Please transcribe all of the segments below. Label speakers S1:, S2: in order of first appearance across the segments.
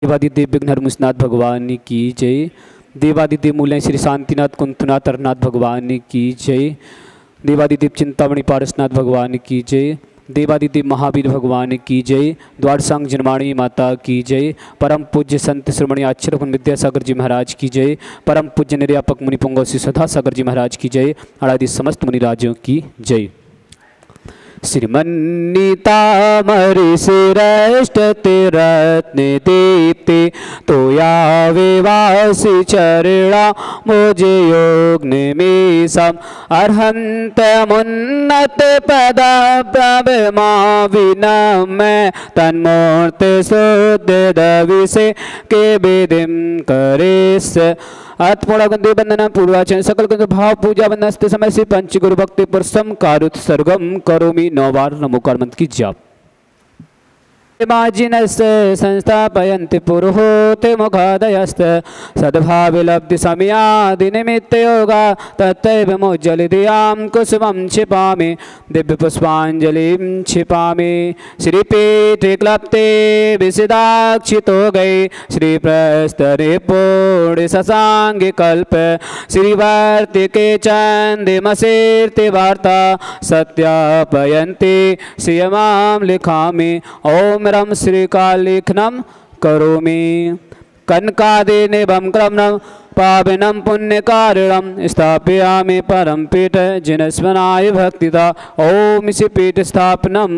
S1: देवादिदेव विघ्नहरमुषनाथ भगवान की जय। देवादिदेव मूल्य श्री शांतिनाथ कुंतनाथ हरनाथ भगवान की जय। देवादिदेव चिंतामणि पारसनाथ भगवान की जय। देवादिदेव महावीर भगवान की जय। द्वारसांग जनमाणी माता की जय। परम पूज्य संत श्रमणी आचार्य विद्यासागर जी महाराज की जय। परम पूज्य निर्यापक मुनि पुंगव श्री सदा सागर जी महाराज की जय। आदि समस्त मुनिराजों की जय। श्रीमन्नीतामरि श्रेष्ठ रत्न दीप्ति तोया विवासी चरणा मुझे योग निमीसम अर्हंत मुन्नत पदा प्रभमा विनम तन्मूर्ति शुद्ध दविसे के विधिम करेस आत्मोड़ा गंधे बंदना पूर्वाचरण सकल गंध भाव पूजा बंदस्ते समय से पंच गुरु भक्ति पुरुषम कारुत सर्गम करोमि 9 बार नमोकार मंत्र की जाप। माजिनस्य संस्थापयन्ति पुरोहोते मुखादयस्त सद्भाविलब्धि समयादि निमित्त योगा तत्रैव मोज्जलिधियां कुसुमं क्षिपामि दिव्य पुष्पांजलिं क्षिपामि। श्रीपीठे क्लप्ते विसिदाक्षितो गए श्रीप्रस्तरे पूर्ण शशांगे कल्प श्रीवार्तिके चन्दिमसीर्ति वार्ता सत्यापयन्ति श्रियमां लिखामि। ओम रम श्रीकालेखनम करोमि कनकादिनिभं क्रमणं पावनं पुण्यकारिणं स्थापयामि परम पीठ जिनस्मनाय भक्तिदा। ओम इसी पीठ स्थापनं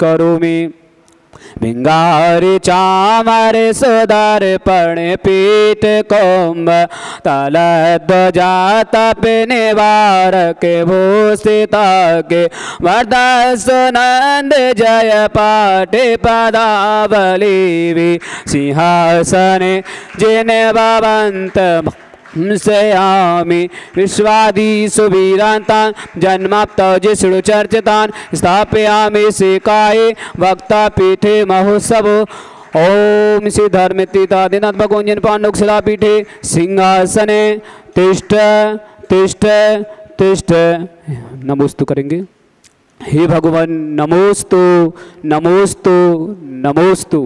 S1: करोमि। भिंगारी चामर सुदार पर्ण पीठ कुंभ तल ध्वजा तप निवार के भूषिता के वर्ध सुनंद जय पाठ पदावली सिंहासन जिन भवंत सयामि विश्वादी सुवीरांतान जन्माप्तौ श्रु चर्चितान स्थापयामि शिकाये वक्ता पीठे महोत्सव। ओम श्री धर्मतीतादिनाथ भगवान पांडुक शिला पीठे सिंहासने तिष्ठ तिष्ठ तिष्ठ नमोस्तु करेंगे। हे भगवान नमोस्तु नमोस्तु नमोस्तु।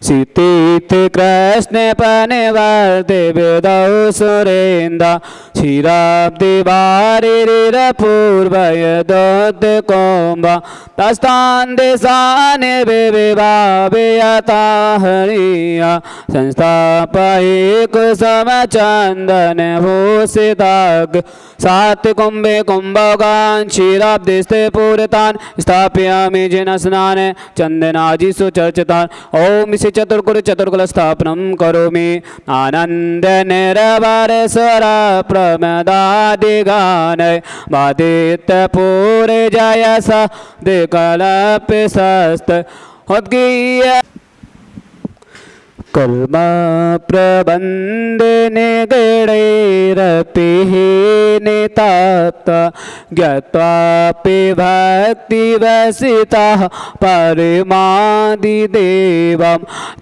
S1: सीतीर्थ कृष्ण पनिवर्ते वेदौ सुरेन्द्र क्षीराब्धि वारिर पूर्वय दोद कोम्ब तस्तान देशान विभावयता हरिया संस्थापये कुसुम चंदन भूषिताग सात कुंभे कुंभगान क्षीराब्धिस्ते पूरितान स्थापयामि जिन स्नान चंदनादि सुचर्चितान। ओम चतुर्कुल चतुर्कुल स्थापनं करोमि। आनंद निरवर स्वर प्रमदादि गान बाधित पूरे जय दिकल्प सस्त उद्गीय कर्म प्रबंध निगणैरपि निताप्त ज्ञात्वापि भक्ति वसितः परमादिदेवं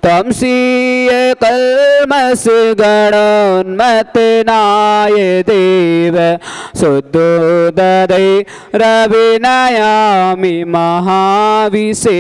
S1: तं श्रीय कल्मष गणोन्मत्तनाय देव शुद्धोदरे रविनयामि महाभिषेकम्।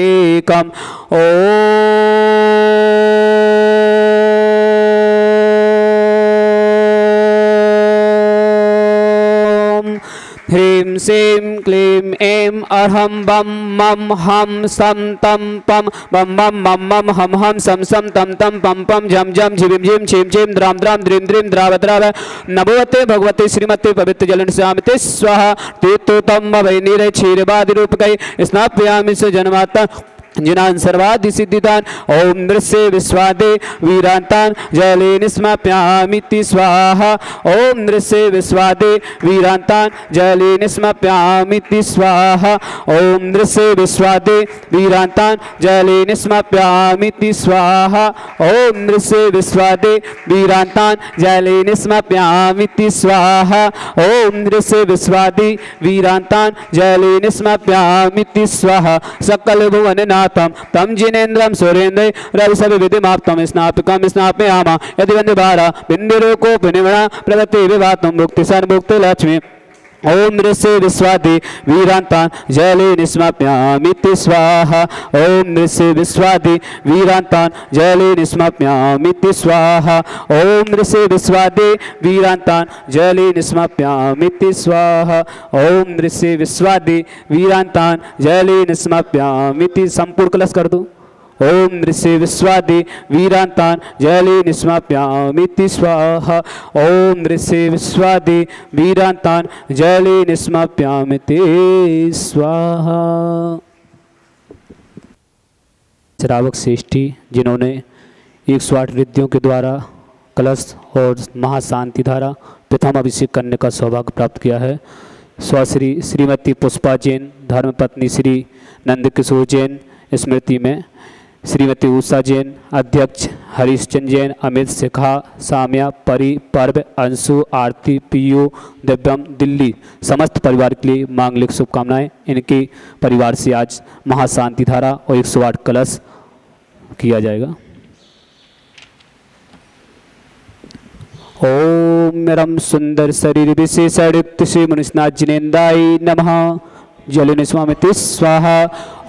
S1: ह्रीं श्रीं क्लीं ऐं अर्हं बम मम हम सम तम पम बम बम मम मम हम हम सम सम तम तम पम पम झम झम झिम झिम छिम छिम द्राम द्राम द्रीम द्रीम द्राव द्राव नभोते भगवते श्रीमते पवित्र जलन श्यामते स्वाहा तीर्थो तम वै नीर क्षीरवादि रूपकै स्नापयामि स जन्माता जिनान सर्वादि सिद्धिदान। ओम नृस्य विश्वादे वीरांतान जले निस्मप्यामिति स्वाहा। ओम नृस्य विश्वादे वीरांतान जले निस्मप्यामिति स्वाहा। ओम नृस्य विश्वादे वीरांतान जले निस्मप्यामिति स्वाहा। ओम नृस्य विश्वादे वीरांतान जले निस्मप्यामिति स्वाहा। ओम नृस्य विश्वादे वीरांतान जले निस्मप्यामिति स्वाहा। सकल भुवन तम जिनेन्द्रम सुरेन्द्र रवि सब विधिमाप्तम स्नापकम स्नापयामा यदि वंदे बारा बिंदुरो को पिनिवणा प्रगति विवातम मुक्ति सन मुक्ति लक्ष्मी ओम ऋषि विश्वादि वीरांतान जले निस्माप्यामिति स्वाहा। ओम ऋषि विश्वादि वीरांतान जले निस्माप्यामिति स्वाहा। ओम ऋषि विश्वादि वीरांतान जले निस्माप्यामिति स्वाहा। ओम ऋषि विश्वादि वीरांतान जले निस्माप्यामिति। संपूर्ण कलश कर दो। ओम ऋषि विश्वादि वीरांतान जले निस्माप्यामिति स्वाहा। ओम ऋषि विश्वादि वीरांतान जले निस्माप्यामिति स्वाहा। श्रावक श्रेष्ठी जिन्होंने 108 रिद्धियों के द्वारा कलश और महाशांति धारा प्रथम अभिषेक करने का सौभाग्य प्राप्त किया है, स्वश्री श्रीमती पुष्पा जैन, धर्मपत्नी श्री नंदकिशोर जैन स्मृति में श्रीमती उषा जैन, अध्यक्ष हरीशचंद्र जैन, अमित शिखा, साम्या, परी, पर्व, अंशु, आरती, पीयू, दिव्यम, दिल्ली समस्त परिवार के लिए मांगलिक शुभकामनाएं। इनके परिवार से आज महाशांति धारा और 108 कलश किया जाएगा। ओम रम सुंदर शरीर विशेषयुक्त श्री मुनिस्नाथ जिनेन्द्राय नमः। जल निस्वामिति स्वाहा।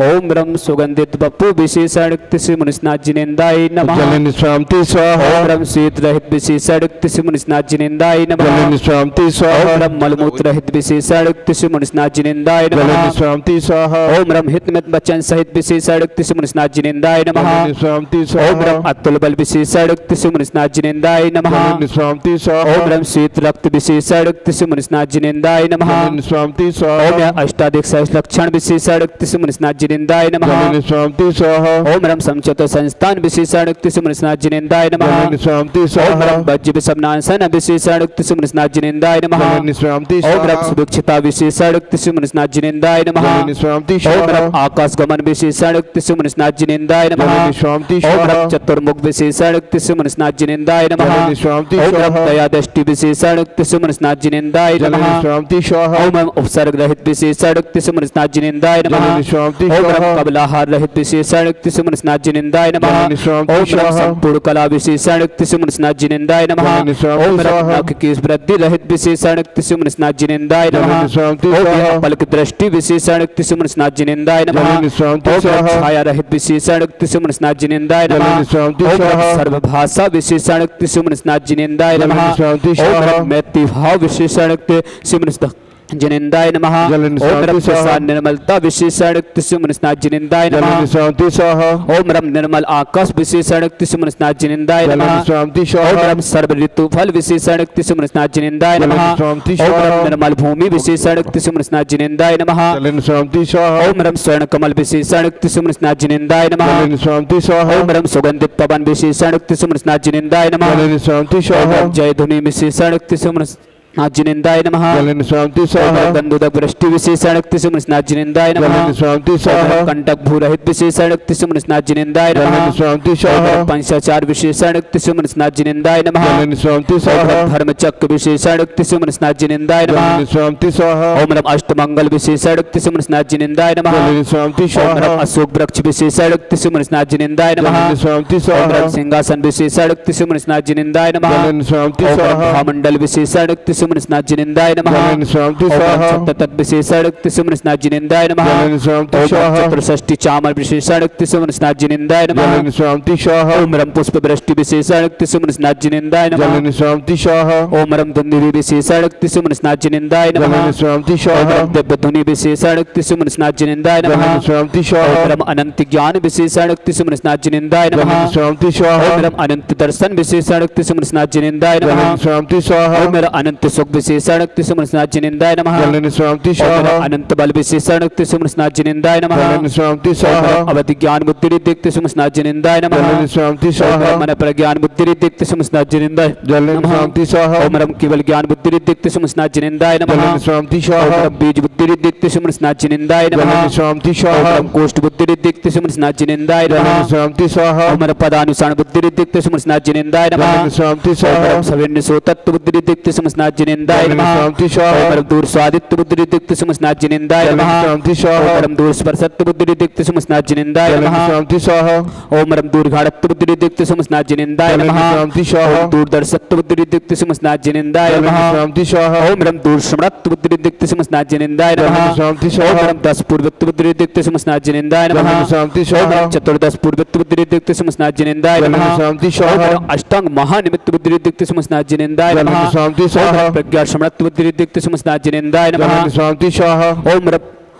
S1: ओम रम सुगंधित बप्पु विशेषयुक्त श्री मुनिस्नाथ जिनेन्द्राय नमः।
S2: जल निस्वामिति स्वाहा।
S1: ओम रम शीत रहित विशेषयुक्त श्री मुनिस्नाथ जिनेन्द्राय नमः।
S2: जल निस्वामिति स्वाहा।
S1: ओम रम मलमूत्र रहित विशेषयुक्त श्री मुनिस्नाथ जिनेन्द्राय
S2: जल
S1: नमः।
S2: निस्वामिति स्वाहा।
S1: ओम रम हितमित बच्चन सहित विशेषयुक्त श्री मुनिस्नाथ जिनेन्द्राय नमः।
S2: जल निस्वामिति
S1: ओम
S2: स्वाहा।
S1: रम अतुल बल विशेषयुक्त श्री मुनिस्नाथ जिनेन्द्राय नमः।
S2: जल निस्वामिति स्वाहा।
S1: ओम रम शीत रक्त विशेषयुक्त श्री मुनिस्नाथ जिनेन्द्राय नमः।
S2: जल निस्वामिति
S1: ओम
S2: स्वाहा।
S1: अष्टाधिक सहस्र लक्षण विशेषयुक्त श्री मुनिस्नाथ जिनेन्द्राय नमः।
S2: जल निस्वामिति स्वाहा।
S1: ओम रम समचतुर संस्थान विशेषयुक्त श्री मुनिस्नाथ जिनेन्द्राय नमः।
S2: जल निस्वामिति
S1: ओम
S2: स्वाहा।
S1: रम वज्र विषमनासन विशेषयुक्त श्री मुनिस्नाथ जिनेन्द्राय नमः।
S2: जल निस्वामिति
S1: ओम रम
S2: स्वाहा।
S1: सुभिक्षता विशेषयुक्त श्री मुनिस्नाथ जिनेन्द्राय नमः।
S2: जल निस्वामिति
S1: ओम
S2: स्वाहा।
S1: रम आकाश गमन विशेषयुक्त श्री मुनिस्नाथ जिनेन्द्राय
S2: जल
S1: नमः।
S2: निस्वामिति
S1: ओम
S2: स्वाहा।
S1: रम चतुर्मुख विशेषयुक्त श्री मुनिस्नाथ जिनेन्द्राय
S2: जल
S1: नमः।
S2: निस्वामिति
S1: ओम रम
S2: स्वाहा।
S1: दया दृष्टि विशेषयुक्त श्री मुनिस्नाथ जिनेन्द्राय
S2: जल
S1: नमः।
S2: निस्वामिति स्वाहा।
S1: ओम रम उपसर्ग रहित विशेषयुक्त श्री मुनिस्नाथ जिनेन्द्राय
S2: जल
S1: नमः।
S2: निस्वामिति
S1: ओम रम
S2: स्वाहा।
S1: कबलाहार रहित विशेषयुक्त श्री मुनिस्नाथ जिनेन्द्राय नमः।
S2: जल निस्वामिति
S1: ओम रम
S2: स्वाहा।
S1: संपूर्ण कला विशेषयुक्त श्री मुनिस्नाथ जिनेन्द्राय नमः।
S2: जल निस्वामिति
S1: ओम रम
S2: स्वाहा।
S1: नख की वृद्धि रहित विशेषयुक्त श्री मुनिस्नाथ जिनेन्द्राय
S2: जल
S1: नमः।
S2: निस्वामिति
S1: ओम
S2: स्वाहा।
S1: रम पलक दृष्टि विशेषयुक्त श्री मुनिस्नाथ जिनेन्द्राय नमः।
S2: जल निस्वामिति
S1: ओम रम
S2: स्वाहा।
S1: छाया रहित विशेषयुक्त श्री मुनिस्नाथ जिनेन्द्राय
S2: जल
S1: नमः।
S2: निस्वामिति
S1: ओम रम
S2: स्वाहा।
S1: सर्वभाषा विशेषयुक्त श्री मुनिस्नाथ जिनेन्द्राय
S2: जल
S1: नमः।
S2: निस्वामिति
S1: ओम
S2: स्वाहा।
S1: रम मैत्री भाव विशेषयुक्त श्री मुनिस्नाथ जिनेन्द्राय नमः।
S2: जल
S1: ओम
S2: निस्वामिति
S1: रम
S2: स्वाहा।
S1: प्रसाद निर्मलता विशेषयुक्त श्री मुनिस्नाथ जिनेन्द्राय
S2: जल
S1: नमः।
S2: निस्वामिति स्वाहा।
S1: ओम रम निर्मल आकाश विशेषयुक्त श्री मुनिस्नाथ जिनेन्द्राय
S2: जल
S1: नमः।
S2: निस्वामिति
S1: ओम
S2: स्वाहा।
S1: रम सर्व ऋतु फल विशेषयुक्त श्री मुनिस्नाथ जिनेन्द्राय
S2: जल
S1: नमः।
S2: निस्वामिति
S1: ओम
S2: स्वाहा।
S1: रम निर्मल भूमि विशेषयुक्त श्री मुनिस्नाथ जिनेन्द्राय नमः।
S2: जल निस्वामिति स्वाहा।
S1: ओम रम स्वर्ण कमल विशेषयुक्त श्री मुनिस्नाथ जिनेन्द्राय नमः।
S2: जल निस्वामिति स्वाहा।
S1: ओम रम सुगंधित पवन विशेषयुक्त श्री मुनिस्नाथ जिनेन्द्राय नमः।
S2: जल निस्वामिति
S1: ओम
S2: स्वाहा।
S1: रम जय धुनि विशेषयुक्त श्री मुनिस्नाथ जिनेन्द्राय नमः।
S2: जल निस्वामिति
S1: ओम
S2: स्वाहा।
S1: रम गंधोदक वृष्टि विशेषयुक्त श्री मुनिस्नाथ जिनेन्द्राय
S2: जल
S1: नमः।
S2: निस्वामिति
S1: ओम
S2: स्वाहा।
S1: रम कंटक भूरहित विशेषयुक्त श्री मुनिस्नाथ जिनेन्द्राय
S2: जल
S1: नमः।
S2: निस्वामिति
S1: ओम
S2: स्वाहा।
S1: रम पंचाचार विशेषयुक्त श्री मुनिस्नाथ जिनेन्द्राय नमः।
S2: जल निस्वामिति
S1: ओम
S2: स्वाहा।
S1: रम धर्मचक्र विशेषयुक्त श्री मुनिस्नाथ जिनेन्द्राय
S2: जल
S1: नमः।
S2: निस्वामिति स्वाहा।
S1: ओम रम अष्टमंगल विशेषयुक्त श्री मुनिस्नाथ जिनेन्द्राय नमः।
S2: जल निस्वामिति
S1: ओम
S2: स्वाहा।
S1: रम अशोक वृक्ष विशेषयुक्त श्री मुनिस्नाथ जिनेन्द्राय
S2: जल
S1: नमः।
S2: निस्वामिति
S1: ओम
S2: स्वाहा।
S1: रम सिंहासन विशेषयुक्त श्री मुनिस्नाथ जिनेन्द्राय नमः।
S2: जल निस्वामिति
S1: ओम रम
S2: स्वाहा।
S1: भामंडल विशेषयुक्त श्री मुनिस्नाथ जिनेन्द्राय नमः।
S2: जल निस्वामिति
S1: ओम रम
S2: स्वाहा।
S1: सप्ततत् विशेषयुक्त श्री मुनिस्नाथ जिनेन्द्राय नमः।
S2: जल निस्वामिति
S1: ओम रम
S2: स्वाहा।
S1: चतुष्षष्टि चामर विशेषयुक्त श्री मुनिस्नाथ जिनेन्द्राय
S2: जल
S1: नमः।
S2: निस्वामिति स्वाहा।
S1: ओम रम पुष्प वृष्टि विशेषयुक्त श्री मुनिस्नाथ जिनेन्द्राय
S2: जल
S1: नमः।
S2: निस्वामिति स्वाहा।
S1: ओम रम दुंदुभि विशेषयुक्त श्री मुनिस्नाथ जिनेन्द्राय
S2: जल
S1: नमः।
S2: निस्वामिति
S1: ओम
S2: स्वाहा।
S1: रम दिव्य धुनि विशेषयुक्त श्री मुनिस्नाथ जिनेन्द्राय
S2: जल
S1: नमः।
S2: निस्वामिति
S1: ओम
S2: स्वाहा।
S1: रम अनंत ज्ञान विशेषयुक्त श्री मुनिस्नाथ जिनेन्द्राय
S2: जल
S1: नमः।
S2: निस्वामिति
S1: ओम
S2: स्वाहा।
S1: रम अनंत दर्शन विशेषयुक्त श्री मुनिस्नाथ जिनेन्द्राय
S2: जल
S1: नमः।
S2: निस्वामिति स्वाहा।
S1: ओम रम अनंत सुख विशेषयुक्त श्री मुनिस्नाथ जिनेन्द्राय नमः।
S2: जल निस्वामिति
S1: ओम
S2: स्वाहा।
S1: रम अनंत बल विशेषयुक्त श्री मुनिस्नाथ जिनेन्द्राय नमः।
S2: जल निस्वामिति
S1: ओम
S2: स्वाहा।
S1: रम अवधि ज्ञान बुद्धि रिक्त श्री मुनिस्नाथ जिनेन्द्राय
S2: जल
S1: नमः।
S2: निस्वामिति
S1: ओम
S2: स्वाहा।
S1: रम मन प्रज्ञान बुद्धि रिक्त श्री मुनिस्नाथ जिनेन्द्राय
S2: जल
S1: नमः।
S2: निस्वामिति स्वाहा।
S1: ओम रम केवल ज्ञान बुद्धि रिक्त श्री मुनिस्नाथ जिनेन्द्राय
S2: जल
S1: नमः।
S2: निस्वामिति
S1: ओम
S2: स्वाहा।
S1: रम बीज बुद्धि रिक्त श्री मुनिस्नाथ जिनेन्द्राय
S2: जल
S1: नमः।
S2: निस्वामिति
S1: ओम
S2: स्वाहा।
S1: रम कोष्ठ बुद्धि रिक्त श्री मुनिस्नाथ जिनेन्द्राय
S2: जल
S1: नमः।
S2: निस्वामिति स्वाहा।
S1: ओम रम पदानुसार बुद्धि रिक्त श्री मुनिस्नाथ जिनेन्द्राय
S2: जल
S1: नमः।
S2: निस्वामिति
S1: ओम
S2: स्वाहा।
S1: रम सविन्य सो तत्व बुद्धि रिक्त श्री मुनिस्नाथ समस्नाजिनेन्द्राय नमः।
S2: शांति स्वाहा।
S1: ओम परम दूर स्वादित्य बुद्धिरिक्ति समस्नाजिनेन्द्राय नमः।
S2: शांति स्वाहा।
S1: ओम परम दूर स्पर्शत्व बुद्धिरिक्ति समस्नाजिनेन्द्राय नमः।
S2: शांति स्वाहा।
S1: ओम परम दूर घाड़त्व बुद्धिरिक्ति समस्नाजिनेन्द्राय नमः।
S2: शांति स्वाहा।
S1: ओम दूर दर्शत्व बुद्धिरिक्ति समस्नाजिनेन्द्राय नमः।
S2: शांति स्वाहा।
S1: ओम परम दूर श्रवणत्व बुद्धिरिक्ति समस्नाजिनेन्द्राय नमः।
S2: शांति
S1: ओम
S2: स्वाहा।
S1: परम दस पूर्वत्व बुद्धिरिक्ति समस्नाजिनेन्द्राय नमः।
S2: शांति स्वाहा।
S1: चतुर्दश पूर्वत्व बुद्धिरिक्ति समस्नाजिनेन्द्राय नमः।
S2: शांति स्वाहा।
S1: अष्टांग महानिमित्त बुद्धिरिक्ति समस्नाजिनेन्द्राय नमः।
S2: शांति स्वाहा।
S1: प्रज्ञा श्रवणत्व बुद्धिरिक्ति समस्नाजिनेन्द्राय नमः।
S2: शांति स्वाहा।
S1: ओम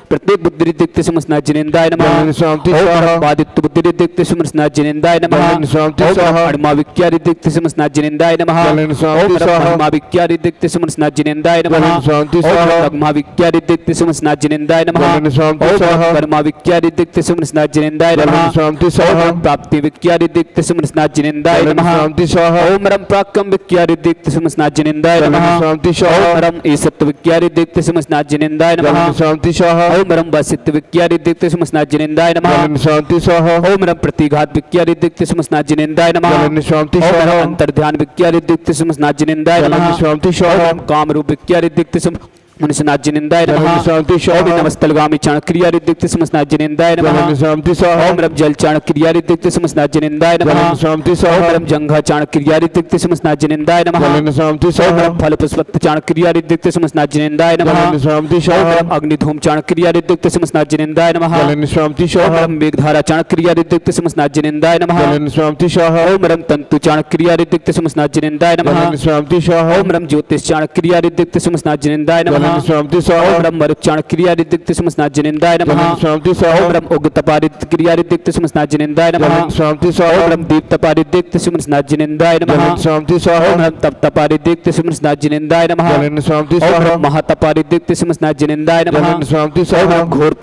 S1: प्रत्येक बुद्धिरिक्ति समस्नाजिनेन्द्राय नमः।
S2: शांति
S1: ओम
S2: स्वाहा।
S1: बादित्य बुद्धिरिक्ति समस्नाजिनेन्द्राय नमः।
S2: शांति
S1: ओम
S2: स्वाहा।
S1: अणमा विक्यारिक्ति समस्नाजिनेन्द्राय नमः।
S2: शांति
S1: ओम
S2: स्वाहा।
S1: ब्रह्मा विक्यारिक्ति समस्नाजिनेन्द्राय नमः।
S2: शांति
S1: ओम
S2: स्वाहा।
S1: ब्रह्मा विक्यारिक्ति समस्नाजिनेन्द्राय नमः।
S2: शांति
S1: ओम
S2: स्वाहा।
S1: ब्रह्मा विक्यारिक्ति समस्नाजिनेन्द्राय नमः।
S2: शांति स्वाहा।
S1: ओम प्राप्ति विक्यारिक्ति समस्नाजिनेन्द्राय नमः।
S2: शांति स्वाहा।
S1: ओम रम प्राक्कम विक्यारिक्ति समस्नाजिनेन्द्राय नमः।
S2: शांति स्वाहा।
S1: ओम रम ईसत्व विक्यारिक्ति समस्नाजिनेन्द्राय नमः।
S2: शांति स्वाहा।
S1: ओम रम वसित्व विक्यारिक्ति समस्नाजिनेन्द्राय नमः।
S2: शांति स्वाहा।
S1: ओम रम प्रतिघात विक्यारिक्ति समस्नाजिनेन्द्राय नमः।
S2: शांति
S1: ओम
S2: स्वाहा।
S1: रम अंतर्ध्यान विक्यारिक्ति समस्नाजिनेन्द्राय नमः।
S2: शांति
S1: ओम
S2: स्वाहा।
S1: रम कामरूप विक्यारिक्ति समस्नाजिनेन्द्राय नमः।
S2: शांति
S1: ओम
S2: स्वाहा।
S1: नमस्तलगामी चाणक्रियारिक्ति समस्नाजिनेन्द्राय नमः।
S2: शांति स्वाहा।
S1: ओम रम जल चाणक्रियारिक्ति समस्नाजिनेन्द्राय नमः।
S2: शांति स्वाहा।
S1: ओम रम जंघा चाणक्रियारिक्ति समस्नाजिनेन्द्राय नमः।
S2: शांति
S1: ओम
S2: स्वाहा।
S1: रम फल पुष्पत्त चाणक्रियारिक्ति समस्नाजिनेन्द्राय नमः।
S2: शांति
S1: ओम
S2: स्वाहा।
S1: रम अग्निधूम चाणक्रियारिक्ति समस्नाजिनेन्द्राय नमः।
S2: शांति
S1: ओम
S2: स्वाहा।
S1: रम मेघधारा चाणक्रियारिक्ति समस्नाजिनेन्द्राय नमः।
S2: शांति स्वाहा।
S1: ओम रम तंतु चाणक्रियारिक्ति समस्नाजिनेन्द्राय नमः।
S2: शांति स्वाहा।
S1: ओम रम ज्योतिष चाणक्रियारिक्ति समस्नाजिनेन्द्राय नमः।
S2: शांति स्वाहा।
S1: ओम रम मरुत चाणक्रियारिक्ति समस्नाजिनेन्द्राय नमः।
S2: शांति स्वाहा।
S1: ओम रम उग्रतपारिक्रियारिक्ति समस्नाजिनेन्द्राय नमः।
S2: शांति
S1: ओम
S2: स्वाहा।
S1: रम दीप्तपारिक्ति समस्नाजिनेन्द्राय नमः।
S2: शांति
S1: ओम
S2: स्वाहा।
S1: रम तप्तपारिक्ति समस्नाजिनेन्द्राय नमः।
S2: शांति
S1: ओम
S2: स्वाहा।
S1: रम महातपारिक्ति समस्नाजिनेन्द्राय नमः।
S2: शांति
S1: ओम
S2: स्वाहा।
S1: रम घोर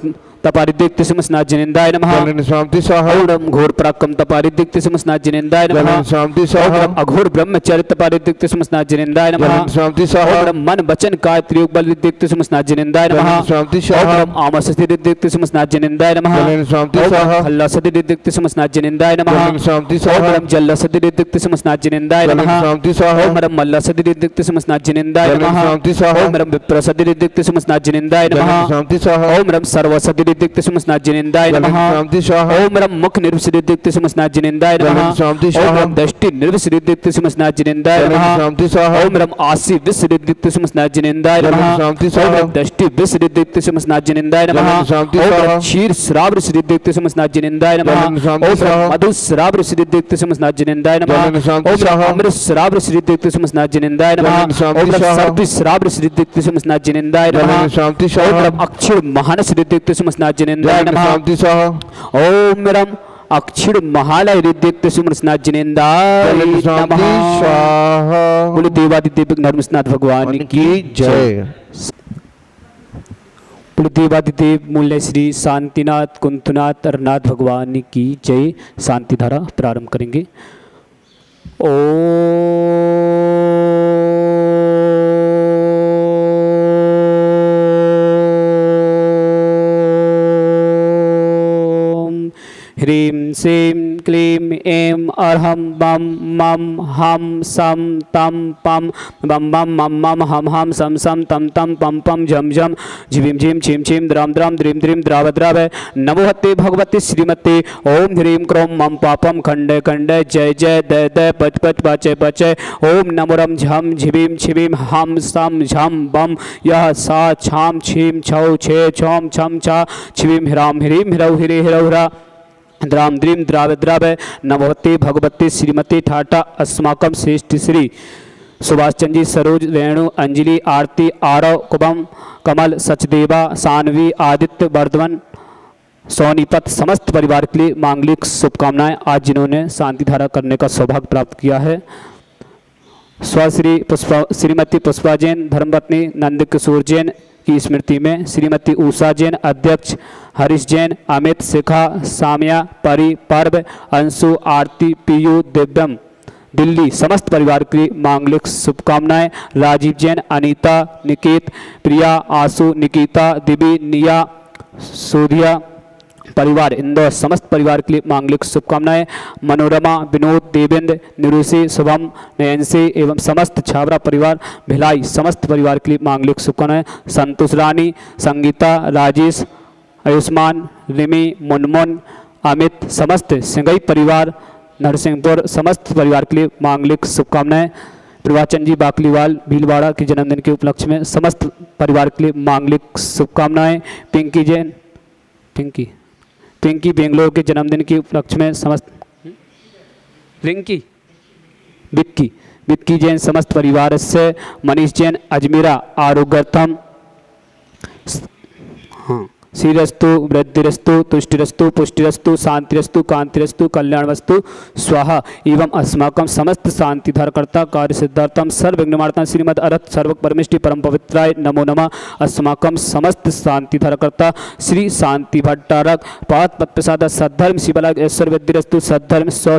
S1: तपारिदिक्ति समस्नाजिनेन्द्राय नमः।
S2: शांति स्वाहा।
S1: ओम रम घोर पराक्रम तपारिदिक्ति समस्नाजिनेन्द्राय नमः।
S2: शांति
S1: ओम
S2: स्वाहा।
S1: रम अघोर ब्रह्मचर्य तपारिदिक्ति समस्नाजिनेन्द्राय नमः।
S2: शांति
S1: ओम
S2: स्वाहा।
S1: रम मन वचन काय त्रियोग बल दिक्ति समस्नाजिनेन्द्राय नमः।
S2: शांति
S1: ओम
S2: स्वाहा।
S1: रम आमस दिक्ति समस्नाजिनेन्द्राय नमः।
S2: शांति
S1: ओम
S2: स्वाहा।
S1: रम खल्लास दिक्ति समस्नाजिनेन्द्राय नमः।
S2: शांति
S1: ओम
S2: स्वाहा।
S1: रम जल्लस दिक्ति समस्नाजिनेन्द्राय नमः।
S2: शांति स्वाहा।
S1: ओम रम मल्लस दिक्ति समस्नाजिनेन्द्राय नमः।
S2: शांति स्वाहा।
S1: ओम रम विप्रसद दिक्ति समस्नाजिनेन्द्राय नमः।
S2: शांति स्वाहा।
S1: ओम रम सर्वसद दिक्ति समस्नाजिनेन्द्राय नमः।
S2: शांति स्वाहा।
S1: ओम रम मुख निर्विसिद्धिक्ति समस्नाजिनेन्द्राय नमः।
S2: शांति
S1: ओम
S2: स्वाहा।
S1: रम दृष्टि निर्विसिद्धिक्ति समस्नाजिनेन्द्राय नमः।
S2: शांति स्वाहा।
S1: ओम रम आसी विसिद्धिक्ति समस्नाजिनेन्द्राय नमः।
S2: शांति
S1: ओम
S2: स्वाहा।
S1: रम दृष्टि विसिद्धिक्ति समस्नाजिनेन्द्राय नमः।
S2: शांति
S1: ओम
S2: स्वाहा।
S1: रम क्षीर श्राव्र सिद्धिक्ति समस्नाजिनेन्द्राय नमः।
S2: शांति
S1: ओम
S2: स्वाहा।
S1: रम मधु श्राव्र सिद्धिक्ति समस्नाजिनेन्द्राय नमः।
S2: शांति
S1: ओम रम
S2: स्वाहा।
S1: अमृत श्राव्र सिद्धिक्ति समस्नाजिनेन्द्राय नमः।
S2: शांति
S1: ओम रम
S2: स्वाहा।
S1: सर्व श्राव्र सिद्धिक्ति समस्नाजिनेन्द्राय नमः।
S2: शांति
S1: ओम
S2: स्वाहा।
S1: रम अक्षर महान सिद्धिक्ति समस्नाजिनेन्द्राय नमः।
S2: शांति स्वाहा।
S1: ओम रम अक्षर महालय रिद्धिक्ति समस्नाजिनेन्द्राय
S2: शांति
S1: नमः।
S2: स्वाहा।
S1: बोले देवादिदेव नरसिंहनाथ भगवान की जय। बोले देवादिदेव मूल्य श्री शांतिनाथ कुंतनाथ अरनाथ भगवान की जय। शांति धारा प्रारंभ करेंगे। ह्रीं श्रीं क्लीं ऐं अर्हं बम मम हम सम तम पम बम बम मम मम हम हम सम सम तम तम पम पम झम झम झिम झिम छिम छिम द्राम द्राम द्रीम द्रीम द्राव द्राव। नमो हते भगवती श्रीमते ओम ह्रीं क्रों मम पापम खंडे खंडे जय जय दय दय पच पच बचे बचे। ओम नमो रम झम झिबीम छिबीम हम सम झम बम यह सा छाम छीम छौ छे छौम छम छा छिबीम हिराम हिरीम हिरौ हिरे हिरौ हिरा द्राम द्रीम द्राव द्राव। नमोते भगवती श्रीमती ठाटा अस्माकम श्रेष्ठ श्री सुभाष चंद्र जी सरोज रेणु अंजलि आरती आरव कुबम कमल सचदेवा सानवी आदित्य वर्धवन सोनीपत समस्त परिवार के लिए मांगलिक शुभकामनाएं। आज जिन्होंने शांति धारा करने का सौभाग्य प्राप्त किया है, श्रीमती पुष्पा जैन धर्मपत्नी नंद किशोर जैन की स्मृति में श्रीमती उषा जैन, अध्यक्ष हरीश जैन, अमित शिखा सामिया परी पर्व अंशु आरती पीयू दिव्यम दिल्ली समस्त परिवार के लिए मांगलिक शुभकामनाएं। राजीव जैन, अनीता, निकेत, प्रिया, आशु, निकिता, दिव्य, निया, सोधिया, परिवार इंदौर समस्त परिवार के लिए मांगलिक शुभकामनाएं। मनोरमा, विनोद, देवेंद्र, निरुषि, शुभम, नयनसी एवं समस्त छाबरा परिवार भिलाई समस्त परिवार के लिए मांगलिक शुभकामनाएं। संतोष रानी, संगीता, राजेश, आयुष्मान, रिमी, मुनमुन, अमित समस्त सिंगई परिवार नरसिंहपुर समस्त परिवार के लिए मांगलिक शुभकामनाएं। प्रभाचंद जी बाकलीवाल भीलवाड़ा के जन्मदिन के उपलक्ष्य में समस्त परिवार के लिए मांगलिक शुभकामनाएं। पिंकी जैन, पिंकी बेंगलोर के जन्मदिन के उपलक्ष्य में समस्त विक्की जैन समस्त परिवार से। मनीष जैन अजमेरा आरोग्यर्थम श्रीरस्तु वृद्धिरस्तु तुष्टिरस्तु पुष्टिरस्तु शांतिरस्तु कांतिरस्तु कल्याणवस्तु स्वाहा एवं अस्माकं समस्त शांति धरकर्ता कार्य सिद्धार्थम सर्वविघ्नमार्तम श्रीमद अरहत सर्व परमेष्टि परम पवित्राय नमो नमः। अस्माकं समस्त शांति धरकर्ता श्री शांति भट्टारक पाद पद प्रसाद सद्धर्म शिवलाग ऐश्वर वृद्धिरस्तु सद्धर्म स्व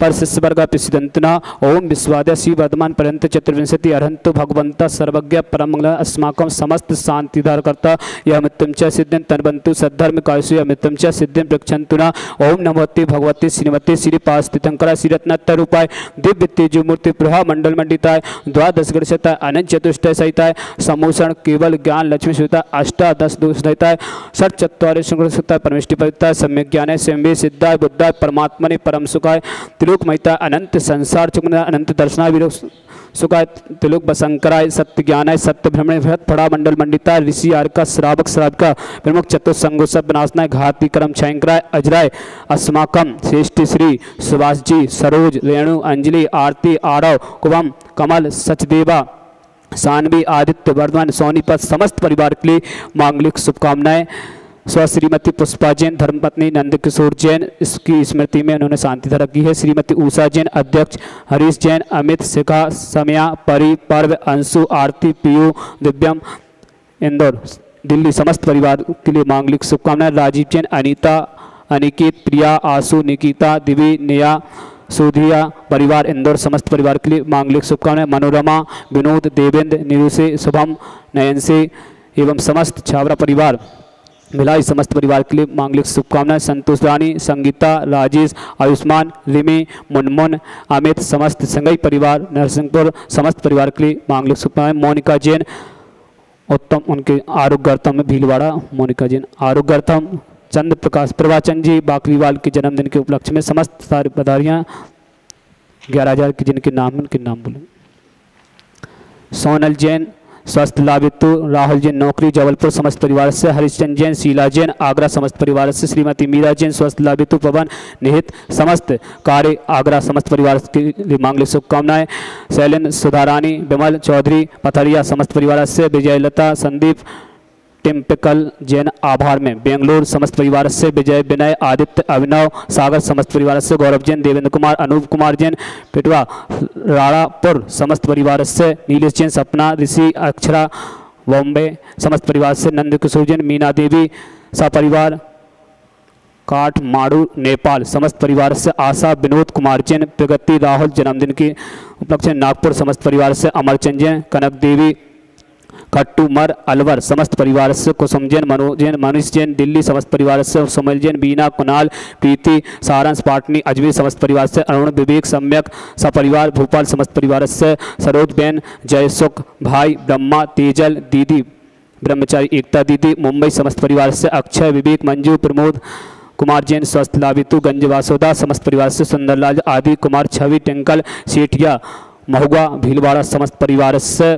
S1: पर शिष्यवर्ग प्रसिद्धंतना ओम विश्वाद्य श्री वर्धमान पर्यंत चतुर्विंशति अर्हंतु भगवंता सर्वज्ञ परम मंगल अस्माकं समस्त शांति धारकर्ता यह मृत्युम च सिद्धिं तन्वन्तु सद्धर्म कायसु यह मृत्युम च सिद्धिं प्रक्षन्तुना ओम नमोति भगवती श्रीमती श्री पास्थितंकरा श्री रत्नत्तर रूपाय दिव्य तेजो मूर्ति प्रभा मंडल मंडिताय द्वादश गणशताय अनंत चतुष्टय सहिताय समूषण केवल ज्ञान लक्ष्मी सुताय अष्टादश दोष सहिताय षट चत्वारि सुताय परमेष्टि पविताय सम्यक ज्ञानाय स्वयं सिद्धाय बुद्धाय परमात्मने परम सुखाय त्रिलोक महिता अनंत संसार चुकना अनंत दर्शनाय विलोक सुखाय त्रिलोक बसंकराय सत्य ज्ञानाय सत्य भ्रमण भरत फड़ा मंडल मंडिता ऋषि आर्का श्रावक श्राविका प्रमुख चतुसंगो सब विनाशनाय घाती कर्म छयंकराय अजराय अस्माकम श्रेष्ठ श्री सुभाष जी सरोज रेणु अंजलि आरती आरव कुवम कमल सचदेवा सानवी आदित्य वर्धमान सोनीपत समस्त परिवार के लिए मांगलिक शुभकामनाएं। स्व श्रीमती पुष्पा जैन धर्मपत्नी नंद किशोर जैन इसकी स्मृति में उन्होंने शांति धारा की है। श्रीमती उषा जैन अध्यक्ष हरीश जैन अमित शिखा समया परी पर्व अंशु आरती पीयू दिव्यम इंदौर दिल्ली समस्त परिवार के लिए मांगलिक शुभकामनाएं। राजीव जैन अनीता अनिकेत प्रिया आशु निकिता दिवी नेहा सुधिया परिवार इंदौर समस्त परिवार के लिए मांगलिक शुभकामनाएं। मनोरमा विनोद देवेंद्र निरुषि शुभम नयनसी एवं समस्त छावरा परिवार भिलाई समस्त परिवार के लिए मांगलिक शुभकामनाएं। संतोष रानी संगीता राजेश आयुष्मान रिमी मुनमुन अमित समस्त संगई परिवार नरसिंहपुर समस्त परिवार के लिए मांगलिक शुभकामनाएं। मोनिका जैन उत्तम उनके आरोग्यर्थम में भीलवाड़ा मोनिका जैन आरोग्यर्थम। चंद्र प्रकाश प्रभाचंद जी बाकलीवाल के जन्मदिन के उपलक्ष्य में समस्त सारी पधारियाँ 11,000 के जिनके नाम उनके नाम बोले। सोनल जैन स्वस्थ लाभितु राहुल जैन नौकरी जबलपुर समस्त परिवार से। हरिश्चंद जैन शीला जैन आगरा समस्त परिवार से। श्रीमती मीरा जैन स्वस्थ लाभितु पवन निहित समस्त कार्य आगरा समस्त परिवार के लिए मांगलिक शुभकामनाएं। शैलेंद्र सुधारानी विमल चौधरी पथरिया समस्त परिवार से। विजयलता संदीप टिम्पिकल जैन आभार में बेंगलोर समस्त परिवार से। विजय विनय आदित्य अभिनव सागर समस्त परिवार से। गौरव जैन देवेंद्र कुमार अनूप कुमार जैन पिटवा राणापुर समस्त परिवार से। नीलेश जैन सपना ऋषि अक्षरा बॉम्बे समस्त परिवार से। नंद किशोर जैन मीना देवी सपरिवार काठमांडू नेपाल समस्त परिवार से। आशा विनोद कुमार जैन प्रगति राहुल जन्मदिन के उपलक्ष्य नागपुर समस्त परिवार से। अमरचंद जैन कनक देवी खट्टूमर अलवर समस्त परिवार से। कुसुम जैन मनोज जैन मनीष जैन दिल्ली समस्त परिवार से। सुमल जैन बीना कुणाल प्रीति सारांश पाटनी अजमेर समस्त परिवार से। अरुण विवेक सम्यक सपरिवार भोपाल समस्त परिवार से। सरोज बेन जयसुख भाई ब्रह्मा तेजल दीदी ब्रह्मचारी एकता दीदी मुंबई समस्त परिवार से। अक्षय विवेक मंजू प्रमोद कुमार जैन स्वस्थ लाभितु गंज वासोदा समस्त परिवार से। सुंदरलाल आदि कुमार छवि टिंकल सेठिया महुआ भीलवाड़ा समस्त परिवार से।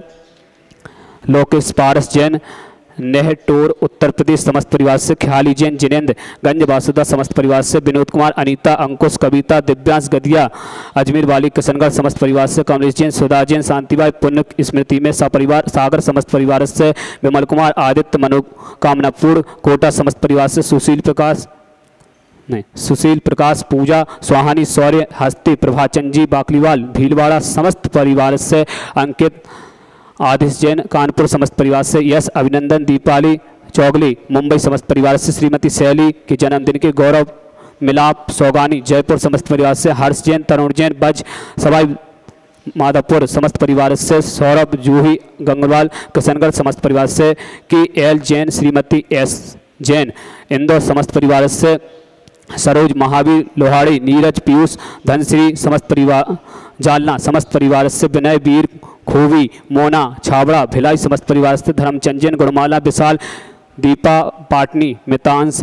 S1: लोकेश पारस जैन नेहटोर उत्तर प्रदेश समस्त परिवार से। ख्याली जैन जिनेन्द्र गंज वासुदा समस्त परिवार से। विनोद कुमार अनीता अंकुश कविता दिव्यांश गदिया अजमेर वाली किशनगढ़ समस्त परिवार से। कमलेश जैन सुधा जैन शांतिबाई पुण्य स्मृति में सपरिवार सागर समस्त परिवार से। विमल कुमार आदित्य मनोकामनापुर कोटा समस्त परिवार से। सुशील प्रकाश पूजा सुहानी शौर्य हस्ती प्रभाचंद जी बाकलीवाल भीलवाड़ा समस्त परिवार से। अंकित आदिश जैन कानपुर समस्त परिवार से। यश अभिनंदन दीपाली चौगली मुंबई समस्त परिवार से। श्रीमती शैली के जन्मदिन के गौरव मिलाप सौगानी जयपुर समस्त परिवार से। हर्ष जैन तरुण जैन बज सवाई माधवपुर समस्त परिवार से। सौरभ जूही गंगवाल किशनगढ़ समस्त परिवार से। के एल जैन श्रीमती एस जैन इंदौर समस्त परिवार से सरोज महावीर लोहाड़ी नीरज पीयूष धनश्री समस्त परिवार जालना समस्त परिवार से विनय वीर खोवी मोना छाबड़ा भिलाई समस्त परिवार से धर्मचंद जैन गुणमाला विशाल दीपा पाटनी मितांश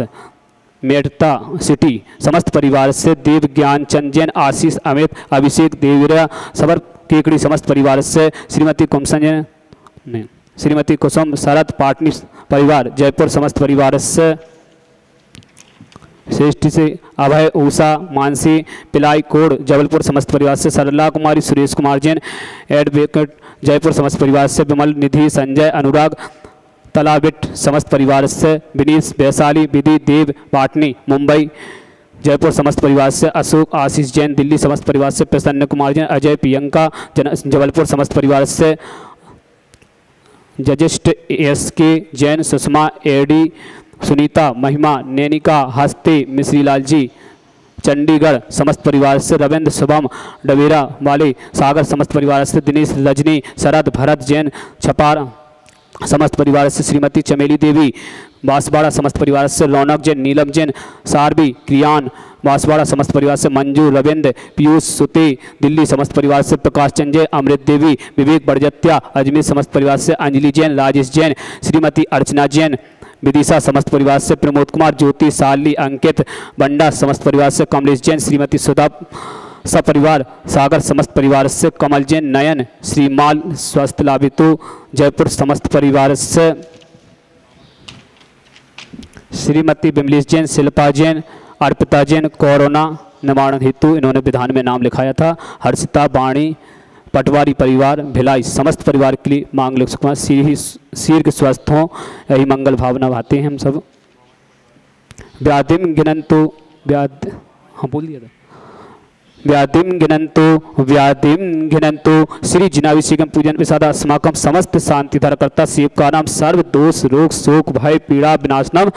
S1: मेड़ता सिटी समस्त परिवार से देव ज्ञान चंद जैन आशीष अमित अभिषेक देवीरा सबर केकड़ी समस्त परिवार से श्रीमती कुमसन जैन नहीं श्रीमती कुसुम शरद पाटनी परिवार जयपुर समस्त परिवार से श्रेष्ठ से अभय ऊषा मानसी पिलाई कोड जबलपुर समस्त परिवार से सरला कुमारी सुरेश कुमार जैन एडवोकेट जयपुर समस्त परिवार से विमल निधि संजय अनुराग तलाबिट समस्त परिवार से विनीश वैशाली विधि देव पाटनी मुंबई जयपुर समस्त परिवार से अशोक आशीष जैन दिल्ली समस्त परिवार से प्रसन्न कुमार जैन अजय प्रियंका जबलपुर समस्त परिवार से जजिस्ट एस के जैन सुषमा एडी सुनीता महिमा नैनिका हस्ते मिश्रीलाल जी चंडीगढ़ समस्त परिवार से रविंद्र शुभम डबेरा वाले सागर समस्त परिवार से दिनेश रजनी शरद भरत जैन छपार समस्त परिवार से श्रीमती चमेली देवी बांसवाड़ा समस्त परिवार से रौनक जैन नीलम जैन सारवी क्रियान बांसवाड़ा समस्त परिवार से मंजू रविंद्र पीयूष सुते दिल्ली समस्त परिवार से प्रकाश चंद जैन अमृत देवी विवेक बड़जत्या अजमेर समस्त परिवार से अंजलि जैन राजेश जैन श्रीमती अर्चना जैन विदिशा समस्त परिवार से प्रमोद कुमार ज्योति साली अंकित बंडा समस्त परिवार से कमलेश जैन श्रीमती सुधा सपरिवार सागर समस्त परिवार से कमल जैन नयन श्रीमाल स्वस्थ लाभितु जयपुर समस्त परिवार से श्रीमती बिमलेश जैन शिल्पा जैन अर्पिता जैन कोरोना निवारण हेतु इन्होंने विधान में नाम लिखाया था हर्षिता वाणी पटवारी परिवार भिलाई समस्त परिवार के लिए मांगलिक सुख शीर्घ स्वस्थ हों यही मंगल भावना भाते हैं हम सब। व्याधिम गिनंतु व्याध हाँ बोल दिया था व्याधिम गिनंतु श्री जिनाभिषेकम पूजन विषादा अस्माकम समस्त शांति धरकर्ता शिव का नाम सर्व दोष रोग शोक भय पीड़ा विनाशनम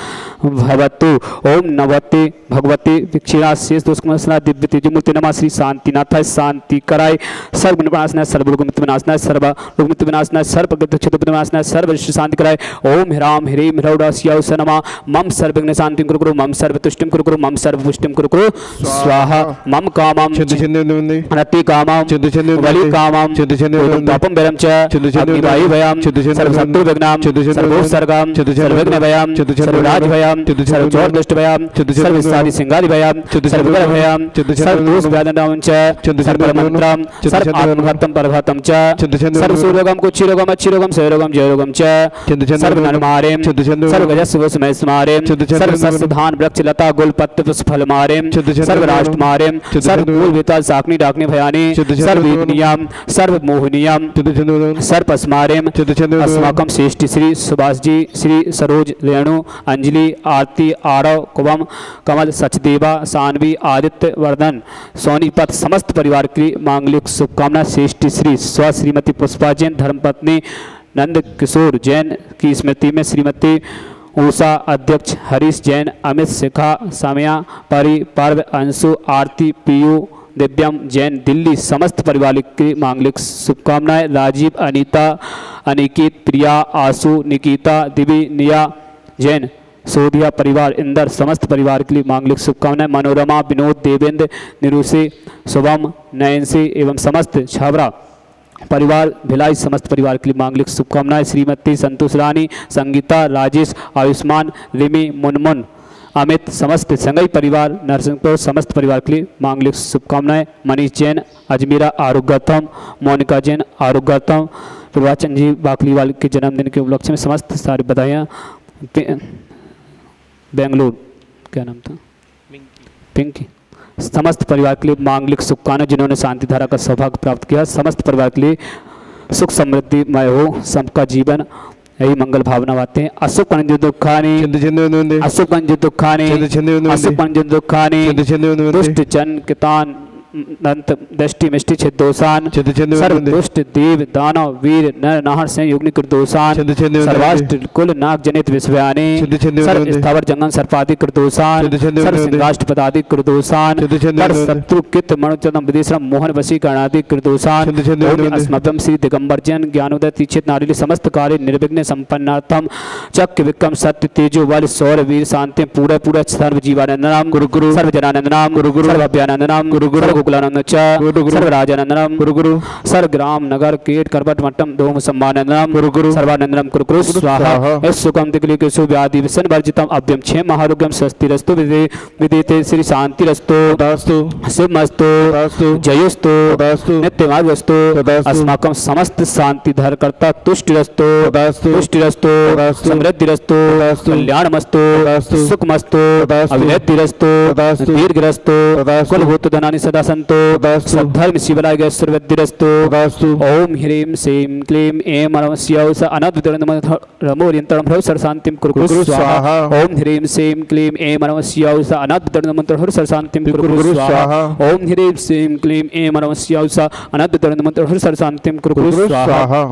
S1: भवतु ओम नवते भगवते विक्षीणा शेष दोष दिव्य तेजमूर्ति नमः श्री शांतिनाथाय शांति कराय सर्व विनाशनाय सर्व रोग मृत्यु विनाशनाय सर्व रोग मृत्यु विनाशनाय सर्व क्षुद्र विनाशनाय सर्व शांति कराय ओम ह्राम ह्रीम ह्रौडास्याउस नमः मम सर्वज्ञ शांतिं कुरु कुरु मम सर्व तुष्टिं कुरु कुरु मम सर्व पुष्टिं कुरु कुरु स्वाहा मम कामं रति कामं वलि कामं पापं वरं च अग्निवायु भयं सर्वशत्रु विघ्नं सर्वोत्सर्गं सर्वविघ्न भयं सर्वराज भयं सर्वचोर दुष्ट भयं सर्वसादि सिंगादि भयं सर्वग्रह भयं सर्वदोष व्याधनं च सर्वमंत्रं सर्व आत्मघातम परघातम च सर्वसूरोगम कुक्षिरोगम अच्छिरोगम क्षयरोगम जयरोगम च सर्वनरमारेम सर्वगजस्वसमय स्मारेम सर्वसस्य धान वृक्ष लता गुल पत्र पुष्प फल मारेम सर्वराष्ट्रमारेम सर्वकूल विताल साकनी डाकनी भयानी सर्ववेदनीयम सर्वमोहनीयम सर्वस्मारेम अस्माकम श्रेष्ठ श्री सुभाष जी श्री सरोज रेणु अंजलि आरती आरव कुवम कमल सचदेवा सानवी आदित्य वर्धन सोनीपत समस्त परिवार की मांगलिक शुभकामना श्रेष्ठ श्री स्व श्रीमती पुष्पा जैन धर्मपत्नी नंद किशोर जैन की स्मृति में श्रीमती उषा अध्यक्ष हरीश जैन अमित शिखा सामिया परि पर्व अंशु आरती पीयू दिव्यम जैन दिल्ली समस्त परिवार की मांगलिक शुभकामनाएं राजीव अनीता अनिकेत प्रिया आशु निकिता दिवी निया जैन सोधिया परिवार इंदर समस्त परिवार के लिए मांगलिक शुभकामनाएं मनोरमा विनोद देवेंद्र निरुषि शुभम नयनसी एवं समस्त छावरा परिवार भिलाई समस्त परिवार के लिए मांगलिक शुभकामनाएं श्रीमती संतोष रानी संगीता राजेश आयुष्मान रिमी मुनमुन अमित समस्त संगई परिवार नरसिंहपुर समस्त परिवार के लिए मांगलिक शुभकामनाएं मनीष जैन अजमीरा आरोग्यतम मोनिका जैन आरोग्यतम प्रभाचंद जी बाकलीवाल के जन्मदिन के उपलक्ष्य में समस्त सारी बधाइयाँ बेंगलुरु क्या नाम था पिंकी समस्त परिवार के लिए मांगलिक शुभकामनाएं जिन्होंने शांति धारा का सौभाग्य प्राप्त किया समस्त परिवार के लिए सुख समृद्धिमय हो सबका जीवन यही मंगल भावना बातें हैं अशुभ पंज दुखानी अशुभ पंज दुखानी अशुभ पंज दुखानी दुष्ट जन कितान दंत दृष्टि मिष्टि छिद्दोषान
S2: छिद्द छिद्द
S1: सर्व
S2: विंदे
S1: दुष्ट देव दानव वीर नर नाहर से युग्नि कृतदोषान
S2: छिद्द छिद्द विंदे
S1: सर्वाष्ट कुल नाग जनित विश्वयानी
S2: छिद्द छिद्द
S1: सर्व
S2: विंदे
S1: स्थावर जंगम सर्पादि कृतदोषान
S2: छिद्द छिद्द
S1: सर्व
S2: विंदे
S1: सिंहाष्ट पदादि कृतदोषान
S2: छिद्द छिद्द
S1: पर
S2: विंदे
S1: शत्रु कित मणुचतम विदेशम मोहन वशीकरणादि कृतदोषान
S2: छिद्द छिद्द
S1: ओम
S2: विंदे
S1: अस्मभ्यम श्री दिगंबरजन ज्ञानोदय तीक्षित नारिली समस्त कार्य निर्विघ्न संपन्नार्थम चक्र विक्रम सत्य तेजो बल सौर वीर शांति पूरा पूरा सर्व जीवानंदनम
S2: गुरु गुरु
S1: सर्व जनानंदनम
S2: गुरु गुरु
S1: सर्व अभ्यानंदनम
S2: गुरु गुरु
S1: सर्व गोकुलानंद च
S2: गुरु गुरु
S1: सर्व राजानंदनम
S2: गुरु गुरु
S1: सर्व ग्राम नगर कीट करवट मट्टम दोम सम्मानंदनम
S2: गुरु गुरु
S1: सर्वानंदनम कुरु कुरु स्वाहा इस सुखम दिगली के सुव्याधि विसन वर्जितम अभ्यम क्षे महारोग्यम स्वस्तिरस्तु विदिते श्री शांतिरस्तु
S2: तदास्तु
S1: शिवमस्तु
S2: तदास्तु
S1: जयोस्तु
S2: तदास्तु
S1: नित्यमार्गस्तु
S2: तदास्तु
S1: अस्माकं समस्त शांति धरकर्ता तुष्टिरस्तु
S2: तदास्तु
S1: तुष्टिरस्तु
S2: तदास्तु
S1: समृद्धिरस्तु
S2: तदास्तु
S1: कल्याणमस्तु
S2: तदास्तु
S1: सुखमस्तु
S2: तदास्तु
S1: अभिवृद्धिरस्तु
S2: तदास्तु
S1: दीर्घरस्तु
S2: तदास्तु
S1: कुलभूत धनानि सदा सन्तु
S2: तदास्तु
S1: सद्धर्म शिवलाय सर्वद्धिरस्तु
S2: तदास्तु
S1: ओम ह्रीं श्रीं क्लीं ऐं अनवस्यौ स अनद्वितरणमोरियन्तरं ह्रौ सर्वशान्तिं कुरु कुरु स्वाहा ओम ह्रीं श्रीं क्लीं ऐं अनवस्यौ स अनद्वितरणमन्त्रं ह्रौ सर्वशान्तिं कुरु कुरु स्वाहा ओम ह्रीं श्रीं क्लीं ऐं अनवस्यौ स अनद्वितरणमन्त्रं ह्रौ सर्वशान्तिं कुरु कुरु स्वाहा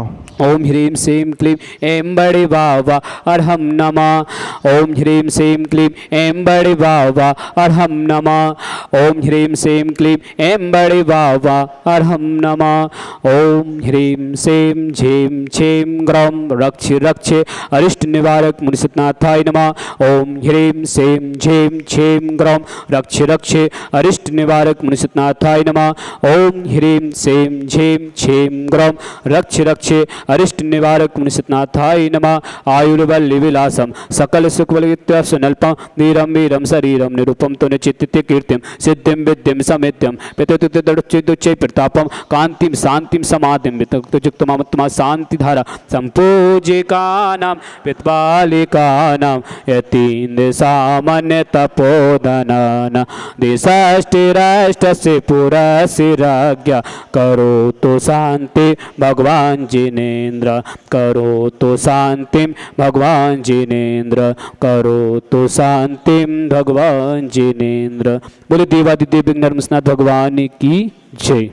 S1: ओम ह्रीं श्रीं क्लीं ऐं बड़े बाबा अर्हं नमः ओम ह्रीं श्रीं क्लीं ऐं बड़े बाबा अर्हं नमः ओम ह्रीं श्रीं क्लीं ऐं बड़े बाबा अर्हं नमः ओम ह्रीं श्रीं झीं छीं ग्रौं रक्ष रक्ष अरिष्ट निवारक मुनिसुतनाथाय नमः ओम ह्रीं श्रीं झीं छीं ग्रौं रक्ष रक्ष अरिष्ट निवारक मुनिसुतनाथाय नमः ओम ह्रीं श्रीं झीं छीं ग्रौं रक्ष रक्ष अरिष्ट निवारक मुनिसुतनाथाय नमः आयुर्वल्ली विलासम सकल सुखवलित्य सुनल्पम वीरम वीरम शरीरम निरूपम तो निचित्य कीर्तिम सिद्धिम विद्यम समेत्यम पितुच्चै प्रतापम कांतिम शांतिम समाधिम वितुक्तमात्मा शांतिधारा संपूजिकानां पितबालिकानां यतीन्द्र सामान्य तपोधनानां दिशाष्टिराष्टस्य पुरस्य राज्ञा करोतु शांति भगवान जिनेन्द्र करोतु शांतिं भगवान जिनेन्द्र करोतु शांतिं भगवान जिनेन्द्र। बोले देवादिदेव नर्मस्नाथ भगवान की जय।